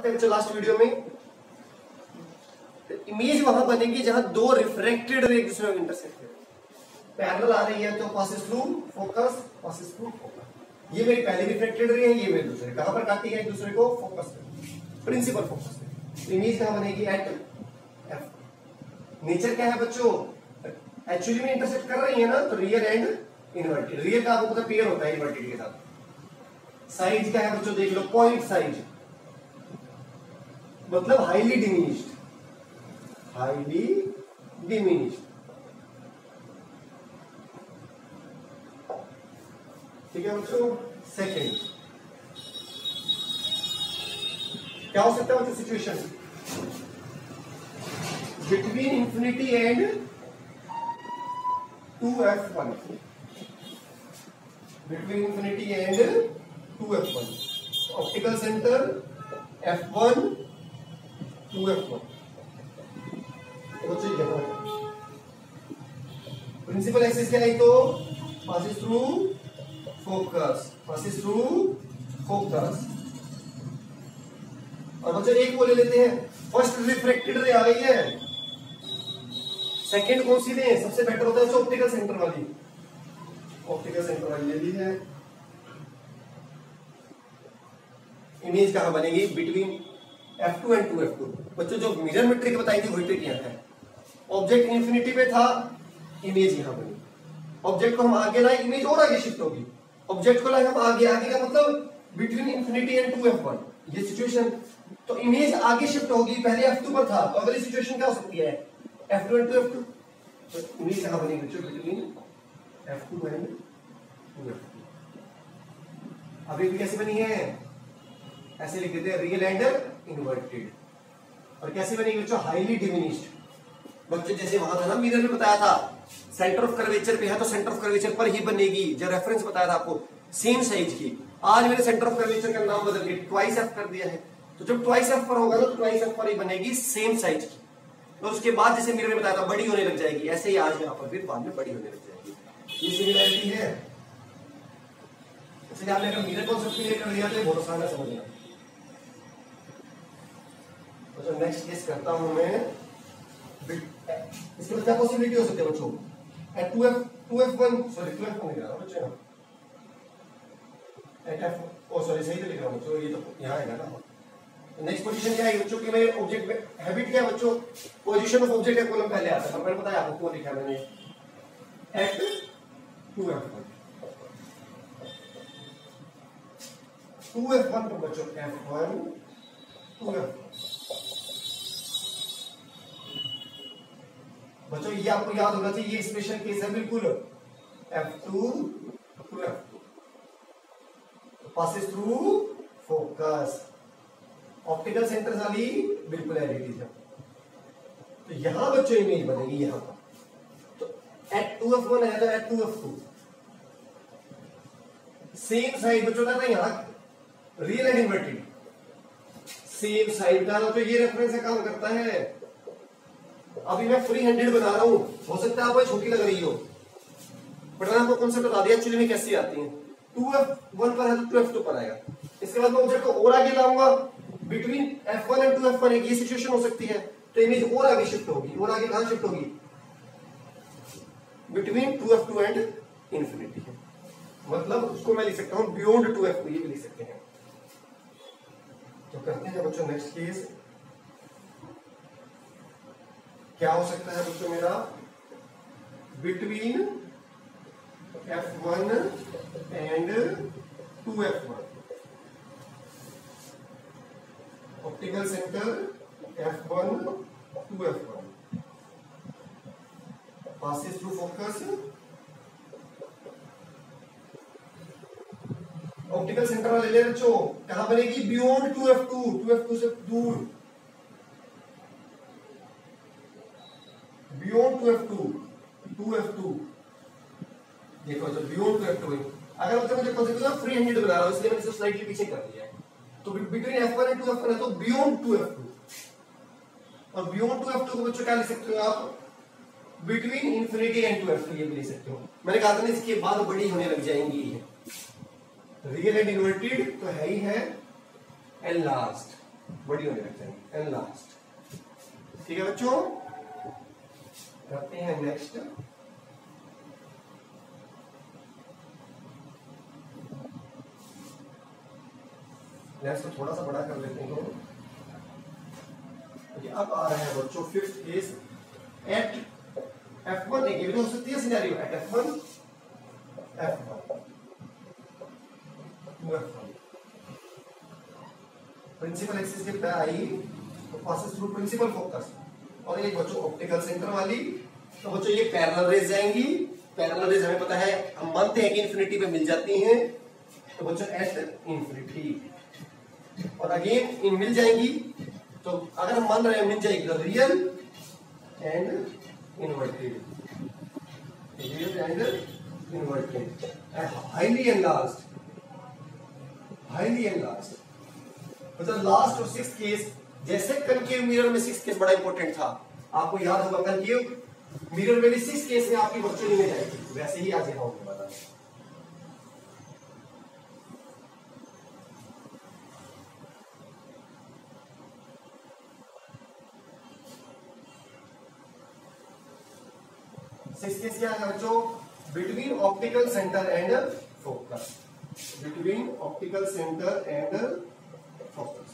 थे बच्चों last video में, इमेज वहां बनेगी जहां दो रिफ्रैक्टेड रे एक दूसरे को इंटरसेक्ट करें। पैरेलल आ रही है तो passes through focus, passes through focus. ये मेरी पहली रिफ्रैक्टेड रे है, ये मेरी दूसरी। कहां पर काटती है एक दूसरे को? फोकस पे, प्रिंसिपल फोकस पे। इमेज कहां बनेगी? Eight F. नेचर क्या है बच्चों? एक्चुअली में इंटरसेक्ट कर रही है ना, तो रियल एंड इन्वर्टेड। रियल का आपको पता पेयर होता है इन्वर्टेड के साथ। साइज क्या है बच्चों? देख लो, पॉइंट साइज मतलब हाईली डिमिनिश्ड, हाईली डिमिनिश्ड। ठीक है बच्चों। सेकेंड क्या हो सकता है बच्चों situation? Between infinity and 2f1, between infinity and 2f1, optical centre f1 2f1। Principal axis क्या है? तो passes through focus, passes through focus. और बच्चों एक वो ले लेते हैं, फर्स्ट रिफ्रैक्टेड रे आ गई है, सेकंड कौन सी ले? सबसे बेटर होता है ऑप्टिकल सेंटर वाली, ऑप्टिकल सेंटर वाली ले ली है। इमेज कहां बनेगी? Between f2 and 2f2। बच्चों जो मिरर मैट्रिक बताई थी वही ट्रिक यहाँ है। ऑब्जेक्ट इन्फिनिटी पे था, इमेज यहां बनी। ऑब्जेक्ट को हम आगे लाए, इमेज और आगे शिफ्ट होगी। ऑब्जेक्ट को लाए हम आगे, आगे का मतलब बिटवीन इन्फिनिटी एंड 2f1, ये सिचुएशन। तो इमेज आगे शिफ्ट होगी, पहले f2 पर था, तो अगली सिचुएशन क्या हो सकती है? f2 and 2f2। तो इमेज कहां बनेगी बच्चों? Between f2 and 2f2। अभी भी कैसे बनी है? ऐसे लिख देते हैं, रियल एंड इन्वर्टेड। और कैसे बनेगी बच्चों? Highly diminished. बच्चों जैसे वहां था ना मिरर में बताया था, सेंटर ऑफ कर्वेचर पे है तो सेंटर ऑफ कर्वेचर पर ही बनेगी, जो रेफरेंस बताया था आपको सेम साइज की। आज मैंने सेंटर ऑफ कर्वेचर का नाम बदल के ट्वाइस एफ कर दिया है, तो जब ट्वाइस एफ पर होगा ना तो ट्वाइस एफ पर ही बनेगी सेम साइज की। और उसके बाद जैसे मिरर में बताया था बड़ी होने लग जाएगी, ऐसे ही आज यहाँ पर फिर बाद में बड़ी होने लग जाएगी। ये सिमिलैरिटी है। इसलिए आपने अगर मिरर कॉन्सेप्ट क्लियर कर लिया तो बहुत आसान है समझना। तो नेक्स्ट केस करता हूं मैं। इसके बाद क्या पॉसिबिलिटी हो सकती है बच्चों? 2f1 सॉरी 2f1 लिख रहा हूं बच्चों, सॉरी सही तो लिख रहा हूं बच्चों, ये तो यहां है ना। नेक्स्ट पोजीशन क्या है बच्चों की? मेरे ऑब्जेक्ट में हैबिट क्या है बच्चों? पोजीशन ऑफ ऑब्जेक्ट का कॉलम पहले आता है, मैंने बताया आपको क्यों लिखा मैंने, एट 2f1। 2f1 तो बच्चों f1 2f1। बच्चों ये आपको याद होना चाहिए, ये स्पेशल केस है बिल्कुल। f2 to f2 passes through focus, optical centre वाली बिल्कुल एडिटिव है। तो यहां बच्चों इमेज बनेगी यहां पर, तो एट 2f1 है तो एट 2f2 सेम साइड बच्चों का, यहां real and inverted same side का, तो ये रेफरेंस से काम करता है। अभी मैं फ्री हैंडेड बना रहा हूं, हो सकता है आपको छोटी लग रही हो, बट मैंने आपको कॉन्सेप्ट बता दिया एक्चुअली में कैसे आती है। 2f1 पर है तो 2f2 पर आएगा। इसके बाद मैं ऑब्जेक्ट को और आगे लाऊंगा, बिटवीन f1 एंड 2f1 एक ये सिचुएशन हो सकती है, तो इमेज और आगे शिफ्ट होगी। और आगे कहां शिफ्ट होगी? बिटवीन 2f2 एंड इंफिनिटी है, मतलब उसको मैं लिख सकता हूं बियॉन्ड 2f2, ये भी लिख सकते हैं। तो करते हैं बच्चों नेक्स्ट केस। क्या हो सकता है बच्चों मेरा? Between f1 and 2f1, optical centre f1 2f1 passes through focus, optical centre वाले ले बच्चों कहां बनेगी? बियॉन्ड 2f2, 2f2 से दूर, बियॉन्ड 2f2, 2f2 देखो तो बियॉन्ड 2f2। अगर मतलब मुझे कॉन्सेप्ट फ्री हैंडेड बना रहा हूं इसलिए मैंने इसे स्लाइटली पीछे कर दिया है। तो बिटवीन f1 एंड 2f1 है तो बियॉन्ड 2f2, और बियॉन्ड 2f2 को बच्चों क्या लिख सकते हो आप? बिटवीन इंफिनिटी एंड 2f2 ये भी लिख सकते हो। मैंने कहा था ना इसके बाद बड़ी होने लग जाएंगी। रियल एंड इन्वर्टेड तो है ही है, एंड लास्ट बड़ी होने लग जाएंगी, एनलार्ज्ड। ठीक है बच्चों, करते हैं नेक्स्ट। नेक्स्ट थोड़ा सा बड़ा कर लेते हैं। अब आ रहा है बच्चों फिफ्थ केस, एट F1 एक भी हो सकती है scenario, eight F1 principal axis के पे आई तो पासेस थ्रू प्रिंसिपल फोकस, और एक बच्चों ऑप्टिकल सेंटर वाली, तो बच्चों ये पैरेलल रेज जाएंगी। पैरेलल रेज हमें पता है, हम मानते हैं कि इन्फिनिटी पे मिल जाती हैं, तो बच्चों एट इन्फिनिटी, और अगेन इन मिल जाएंगी। तो अगर हम मान रहे हैं मिल जाएगी तो real and inverted, real and inverted, highly enlarged, highly enlarged. मतलब लास्ट और सिक्स्थ केस, जैसे कनकेव मिरर में सिक्स्थ केस बड़ा इंपॉर्टेंट था, आपको याद होगा कनकेव मिरर में भी सिक्स्थ केस में आपकी वर्चुअल इमेज आएगी, वैसे ही आज यहाँ होने वाला है। सिक्स्थ केस क्या है बच्चों, between optical centre and focus, between optical centre and focus.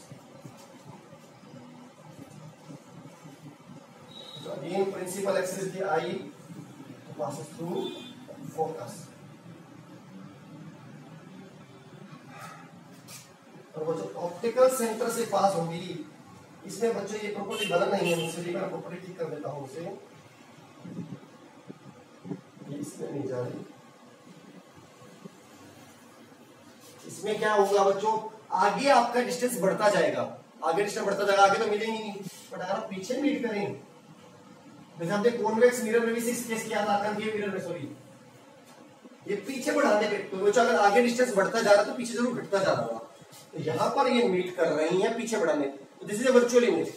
Again principal axis की आई passes through focus, और वो जो ऑप्टिकल सेंटर से पास होगी, इसमें बच्चों ये प्रॉपर्टी बना नहीं है, मुझसे भी मैं प्रॉपर्टी ठीक कर देता हूं उसे, इसमें नहीं जा रही। इसमें क्या होगा बच्चों, आगे आपका डिस्टेंस बढ़ता जाएगा, आगे डिस्टेंस बढ़ता जाएगा, आगे तो मिलेंगे नहीं, बट अगर आप पीछे मीट करें, जैसे हमने कॉन्वेक्स मिरर में भी सिक्स केस किया था, कनकेव मिरर में सॉरी, ये पीछे बढ़ाने पे, तो बच्चों अगर आगे डिस्टेंस बढ़ता जा रहा तो पीछे जरूर घटता जा रहा होगा, तो यहां पर ये मीट कर रही हैं पीछे बढ़ाने, तो this is a virtual image,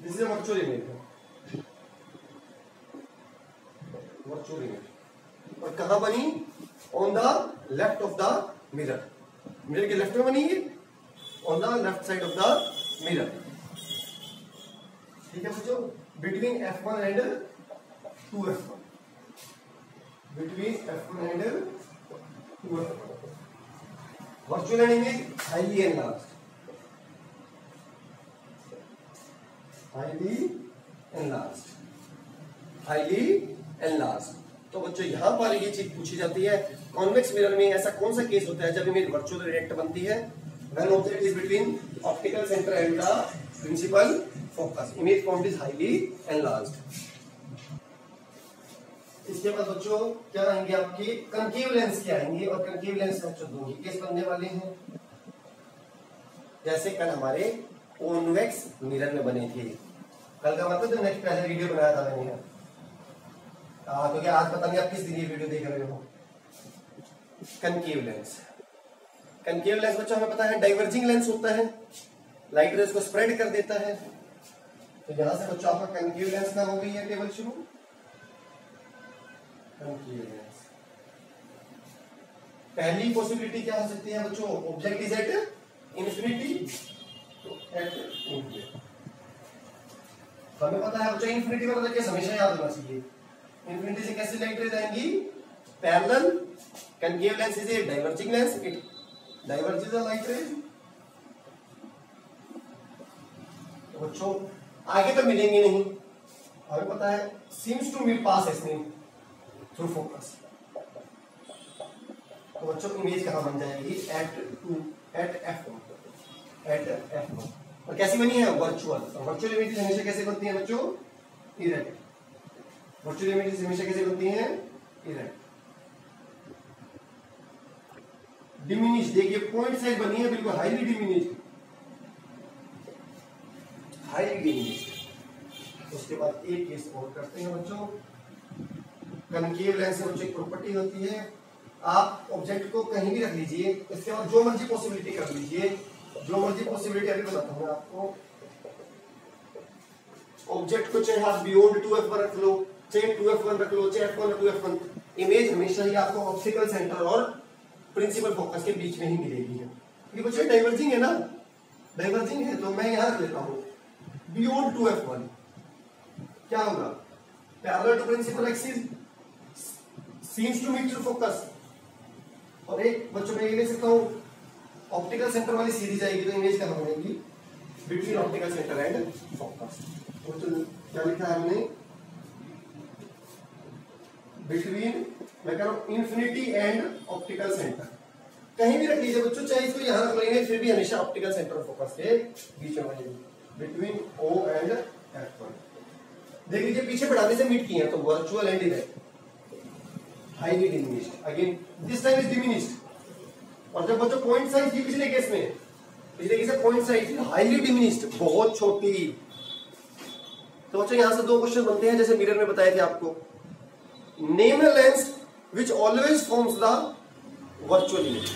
this is a virtual image, virtual image. और कहां बनी, on the left of the mirror, mirror के लेफ्ट में बनी है, on the left side of the mirror. ठीक है बच्चों, between F1 and 2F1, between F1 and 2F1, virtual image highly enlarged, highly enlarged, highly enlarged. तो बच्चों यहां पर ये चीज पूछी जाती है, कॉन्वेक्स मिरर में ऐसा कौन सा केस होता है जब इमेज वर्चुअल डायरेक्ट बनती है, when object is between optical centre and the principal focus, image form is highly enlarged. इसके बाद बच्चों क्या आएंगे आपके कनकेव लेंस के आएंगे, और कनकेव लेंस बच्चों दो ही केस बनने वाले हैं, जैसे कल हमारे कॉन्वेक्स मिरर में बने थे, कल का मतलब जो नेक्स्ट पहले वीडियो बनाया था मैंने, तो क्या आज पता नहीं आप किस दिन ये वीडियो देख रहे हो। कनकेव लेंस, कनकेव लेंस बच्चों हमें पता है डाइवर्जिंग लेंस होता है, लाइट रेज को स्प्रेड कर देता है, तो यहां से बच्चों आपका कनकेव लेंस का हो गई है टेबल शुरू, कनकेव लेंस। पहली पॉसिबिलिटी क्या हो सकती है बच्चों, ऑब्जेक्ट इज एट इंफिनिटी, तो एट इंफिनिटी, हमें पता है बच्चों इंफिनिटी का मतलब क्या, हमेशा याद होना चाहिए, इंफिनिटी से कैसे लाइट रेज आएंगी, parallel, concave lens is a diverging lens, it diverges the light rays. तो बच्चों आगे तो मिलेंगे नहीं, हमें पता है सीम्स टू मीट पास इसमें थ्रू फोकस, तो बच्चों इमेज कहां बन जाएगी, एट F1, एट F1, और कैसी बनी है, वर्चुअल। और वर्चुअल इमेजेस हमेशा कैसे बनती हैं बच्चों, इरेक्ट, वर्चुअल इमेजेस हमेशा कैसे बनती हैं, इरेक्ट, डिमिनिश। देखिए पॉइंट साइज बनी है बिल्कुल हाईली डिमिनिश, हाईली डिमिनिश। उसके बाद एक केस और करते हैं बच्चों, कनकेव लेंस से बच्चों एक प्रॉपर्टी होती है, आप ऑब्जेक्ट को कहीं भी रख लीजिए, इसके बाद जो मर्जी पॉसिबिलिटी कर लीजिए, जो मर्जी पॉसिबिलिटी अभी बताता हूं आपको, ऑब्जेक्ट को चाहे आप बियॉन्ड 2F1 रख लो, चाहे 2F1 रख लो, चाहे F1 2F1, इमेज हमेशा ही आपको ऑप्टिकल सेंटर और प्रिंसिपल फोकस के बीच में ही मिलेगी, ये बच्चों डाइवर्जिंग है ना, डाइवर्जिंग है तो मैं यहां लेता हूं बियॉन्ड 2f1 क्या होगा, parallel to principal axis seems to meet focus. और एक बच्चों में ये ले सकता हूं ऑप्टिकल सेंटर वाली सीरीज आएगी तो इमेज कहां बनेगी, between optical centre and focus. तो क्या लिखा है हमने, बिटवीन, मैं कह रहा हूं इन्फिनिटी एंड ऑप्टिकल सेंटर, कहीं भी रख लीजिए बच्चों, चाहे इसको यहां रख लेंगे फिर भी हमेशा ऑप्टिकल सेंटर और फोकस के बीच में बनेगी, बिटवीन O एंड F1। देख लीजिए पीछे बढ़ाने से मीट किए हैं तो virtual and erect, highly diminished, again this time is diminished. और जब बच्चों पॉइंट साइज थी पिछले केस में, पिछले केस में पॉइंट साइज थी हाईली डिमिनिश्ड, बहुत छोटी। तो बच्चों यहां से दो क्वेश्चन बनते हैं जैसे मिरर में बताए थे आपको, name a lens which always forms the virtual image,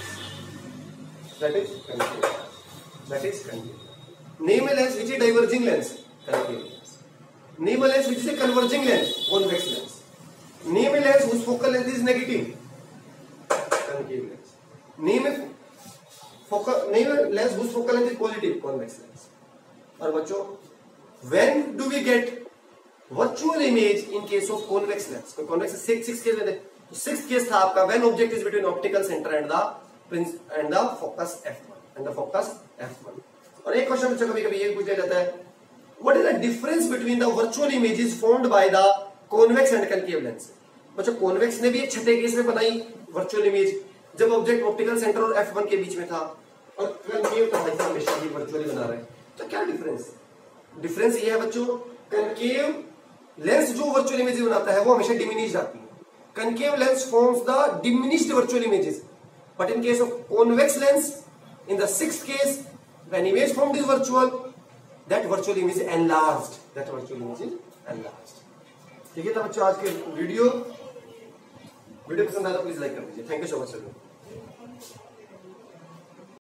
that is concave, that is concave. Name a lens which is diverging lens, concave lens. Name a lens which is a converging lens, convex lens. Name a lens whose focal length is negative, concave lens. Name a lens whose focal length is positive, convex lens. और बच्चों when do we get virtual image in case of convex lens? कोई convex six case में थे, तो six case था आपका when object is between optical center and the focus f1. और एक क्वेश्चन बच्चों कभी कभी ये पूछ लिया जाता है, what is the difference between the virtual images formed by the convex and concave lens. बच्चों कॉन्वेक्स ने भी एक छठे केस में बनाई वर्चुअल इमेज जब ऑब्जेक्ट ऑप्टिकल सेंटर और f1 के बीच में था, और कनकेव तो भाई साहब हमेशा ही वर्चुअली बना रहे हैं। तो क्या डिफरेंस ये है बच्चों, कनकेव लेंस जो वर्चुअल इमेज बनाता है वो हमेशा डिमिनिश्ड आती है, concave lens forms the diminished virtual images, but in case of convex lens in the sixth case when image formed is virtual, that virtual image is enlarged, ठीक है। तो बच्चों आज के वीडियो पसंद आया तो प्लीज लाइक कर दीजिए। Thank you so much sir.